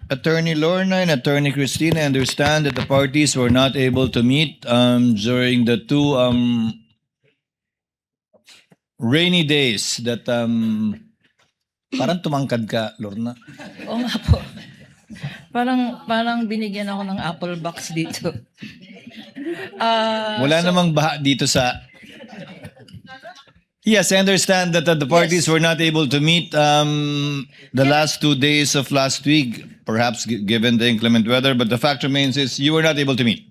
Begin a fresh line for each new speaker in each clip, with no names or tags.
Attorney Lorna and Attorney Christina, I understand that the parties were not able to meet during the two rainy days that parang tumangkad ka, Lorna.
Oo nga po. Parang binigyan ako ng apple box dito.
Wala namang baha dito sa... Yes, I understand that the parties
Yes.
were not able to meet the last 2 days of last week, perhaps given the inclement weather, but the fact remains is you were not able to meet.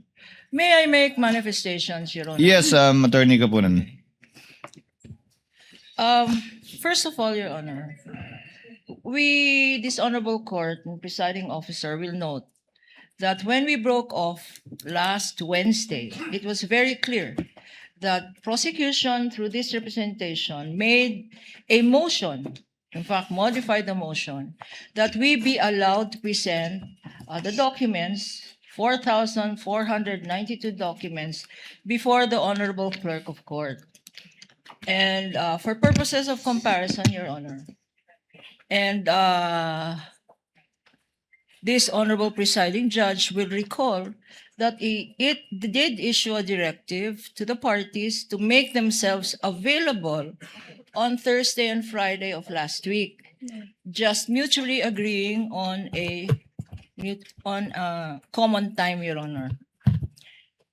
May I make manifestations, Your Honor?
Yes, Attorney Kapunan.
First of all, Your Honor, this honorable court and presiding officer will note that when we broke off last Wednesday, it was very clear that prosecution through this representation made a motion, in fact, modified the motion, that we be allowed to present the documents, 4,492 documents, before the honorable clerk of court. And for purposes of comparison, Your Honor, and this honorable presiding judge will recall that it did issue a directive to the parties to make themselves available on Thursday and Friday of last week, just mutually agreeing on a common time, Your Honor.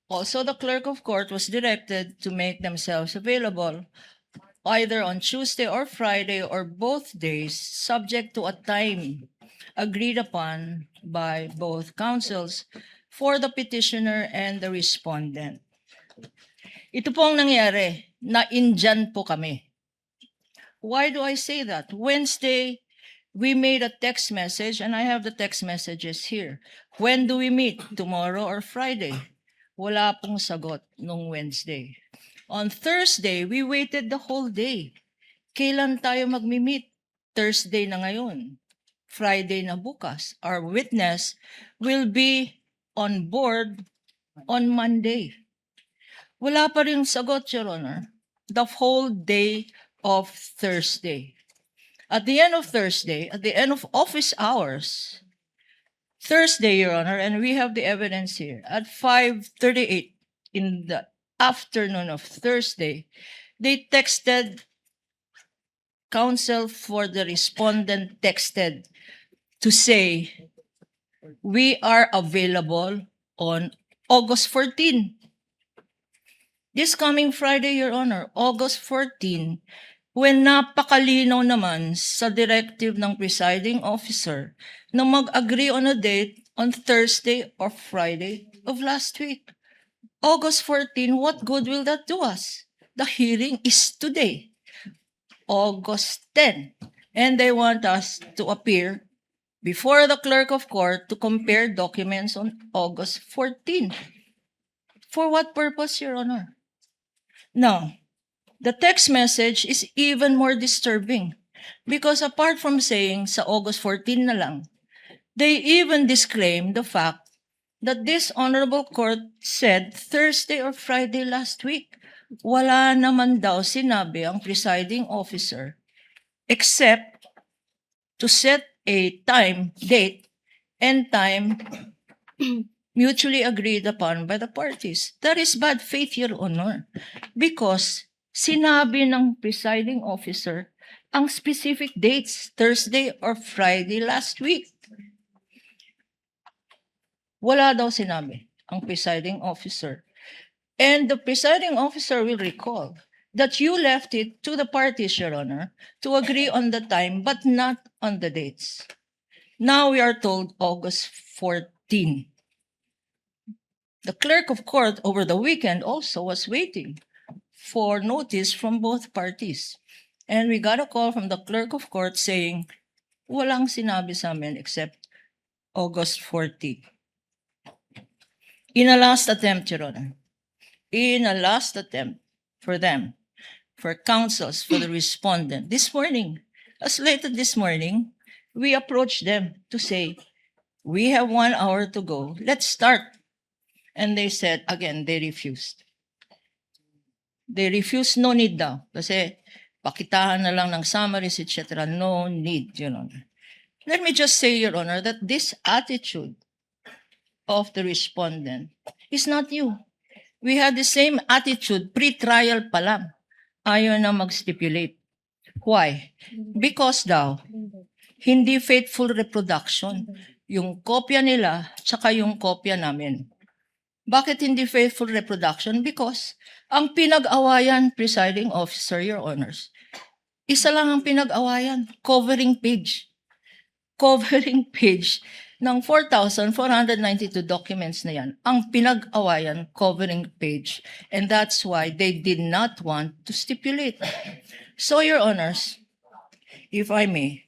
Also, the clerk of court was directed to make themselves available either on Tuesday or Friday or both days, subject to a time agreed upon by both counsels for the petitioner and the respondent. Ito pong nangyari, na-indyan po kami. Why do I say that? Wednesday, we made a text message, and I have the text messages here. When do we meet? Tomorrow or Friday? Wala pong sagot nung Wednesday. On Thursday, we waited the whole day. Kailan tayo magmi-meet? Thursday na ngayon. Friday na bukas. Our witness will be on board on Monday. Wala pa rin sagot, Your Honor. The whole day of Thursday. At the end of Thursday, at the end of office hours, Thursday, Your Honor, and we have the evidence here, at 5:38 in the afternoon of Thursday, they texted, counsel for the respondent texted to say, we are available on August 14. This coming Friday, Your Honor, August 14, when napakalinaw naman sa directive ng presiding officer na mag-agree on a date on Thursday or Friday of last week. August 14, what good will that do us? The hearing is today, August 10, and they want us to appear before the clerk of court to compare documents on August 14. For what purpose, Your Honor? Now, the text message is even more disturbing because apart from saying sa August 14 na lang, they even disclaim the fact that this honorable court said Thursday or Friday last week. Wala naman daw sinabi ang presiding officer except to set a time, date, and time mutually agreed upon by the parties. That is bad faith, Your Honor, because sinabi ng presiding officer ang specific dates, Thursday or Friday last week. Wala daw sinabi ang presiding officer. And the presiding officer will recall that you left it to the parties, Your Honor, to agree on the time but not on the dates. Now we are told August 14. The clerk of court over the weekend also was waiting for notice from both parties. And we got a call from the clerk of court saying, walang sinabi sa amin except August 14. In a last attempt, Your Honor, in a last attempt for them, for counsels, for the respondent, this morning, as late as this morning, we approached them to say, we have 1 hour to go, let's start. And they said, again, they refused. They refused, no need daw. Kasi pakitahan na lang ng summaries, etc. No need, Your Honor. Let me just say, Your Honor, that this attitude of the respondent is not new. We had the same attitude pre-trial pa lang. Ayaw na mag-stipulate. Why? Because daw, hindi faithful reproduction. Yung kopya nila, tsaka yung kopya namin. Bakit hindi faithful reproduction? Because ang pinag-awayan, presiding officer, Your Honors, isa lang ang pinag-awayan, covering page. Covering page ng 4,492 documents na yan, ang pinag-awayan, covering page. And that's why they did not want to stipulate. So, Your Honors, if I may,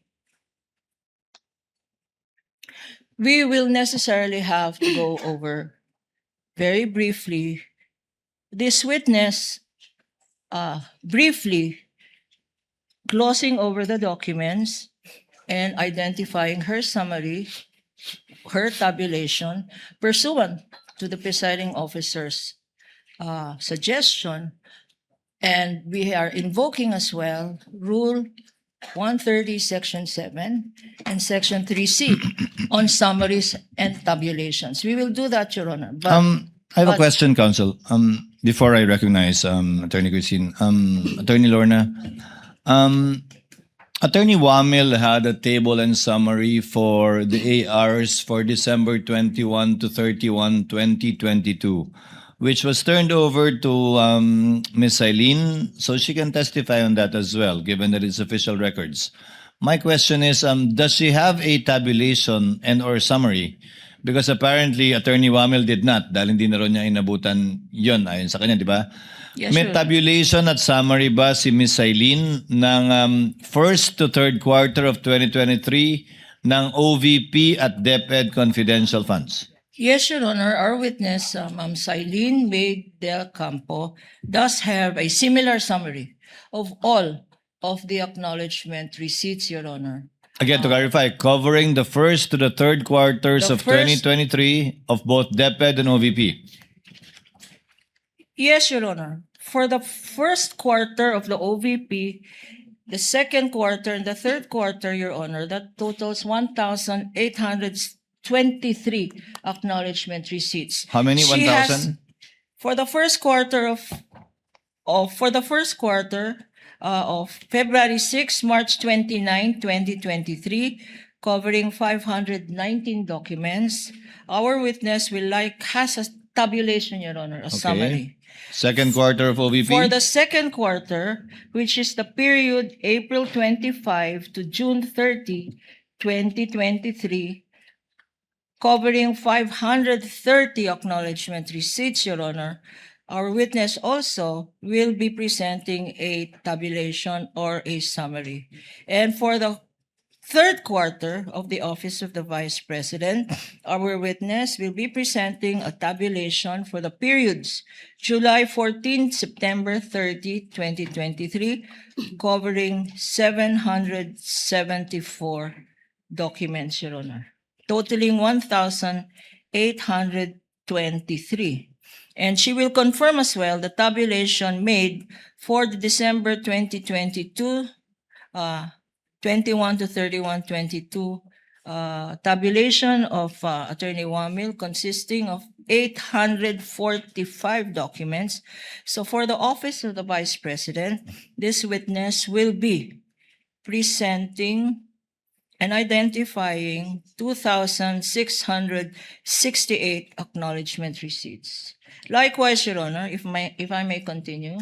we will necessarily have to go over very briefly this witness, briefly glossing over the documents and identifying her summary, her tabulation, pursuant to the presiding officer's suggestion. And we are invoking as well Rule 130, Section 7, and Section 3C on summaries and tabulations. We will do that, Your Honor. But
I have a
but-
question, counsel. Before I recognize Attorney Christine, Attorney Lorna, Attorney Wamil had a table and summary for the ARs for December 21 to 31, 2022, which was turned over to Ms. Eileen, so she can testify on that as well, given that it's official records. My question is, does she have a tabulation and or summary? Because apparently, Attorney Wamil did not, dahil hindi na rin niya inabutan yun, ayon sa kanya, di ba?
Yes,
May
Your Honor.
tabulation at summary ba si Ms. Eileen ng first to third quarter of 2023 ng OVP at DepEd confidential funds?
Yes, Your Honor. Our witness, Ma'am Silene May Del Campo, does have a similar summary of all of the acknowledgement receipts, Your Honor.
Again, to clarify, covering the first to the third quarters
The
of
first-
2023 of both DepEd and OVP.
Yes, Your Honor. For the first quarter of the OVP, the second quarter, and the third quarter, Your Honor, that totals 1,823 acknowledgement receipts.
How many?
She has-
1,000?
For the first quarter of February 6, March 29, 2023, covering 519 documents, our witness has a tabulation, Your Honor, a summary.
Second quarter of OVP?
For the second quarter, which is the period April 25 to June 30, 2023, covering 530 acknowledgement receipts, Your Honor, our witness also will be presenting a tabulation or a summary. And for the third quarter of the Office of the Vice President, our witness will be presenting a tabulation for the periods July 14, September 30, 2023, covering 774 documents, Your Honor, totaling 1,823. And she will confirm as well the tabulation made for the December 2022 21 to 31, 22 tabulation of Attorney Wamil, consisting of 845 documents. So for the Office of the Vice President, this witness will be presenting and identifying 2,668 acknowledgement receipts. Likewise, Your Honor, if I may continue.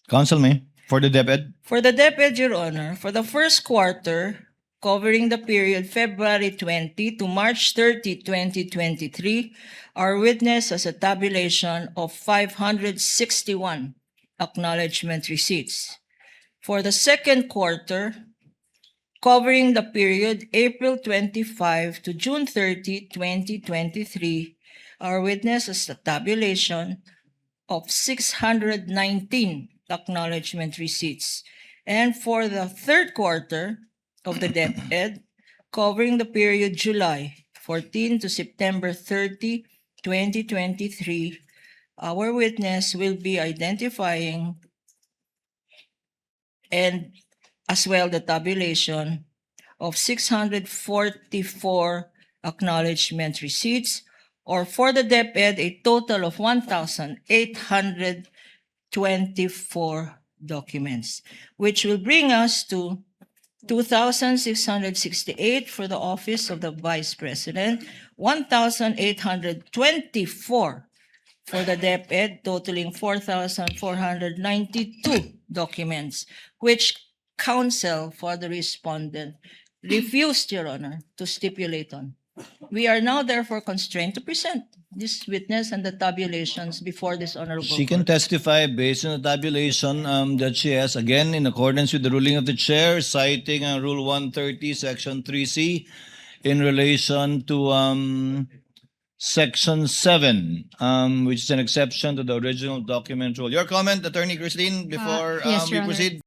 Counsel may, for the DepEd?
For the DepEd, Your Honor, for the first quarter, covering the period February 20 to March 30, 2023, our witness has a tabulation of 561 acknowledgement receipts. For the second quarter, covering the period April 25 to June 30, 2023, our witness has a tabulation of 619 acknowledgement receipts. And for the third quarter of the DepEd, covering the period July 14 to September 30, 2023, our witness will be identifying and as well the tabulation of 644 acknowledgement receipts, or for the DepEd, a total of 1,824 documents, which will bring us to 2,668 for the Office of the Vice President, 1,824 for the DepEd, totaling 4,492 documents, which counsel for the respondent refused, Your Honor, to stipulate on. We are now therefore constrained to present this witness and the tabulations before this honorable
She can
court.
testify based on the tabulation that she has, again, in accordance with the ruling of the chair, citing Rule 130, Section 3C, in relation to Section 7, which is an exception to the original document rule. Your comment, Attorney Christine, before
Yes,
we
Your Honor.
proceed?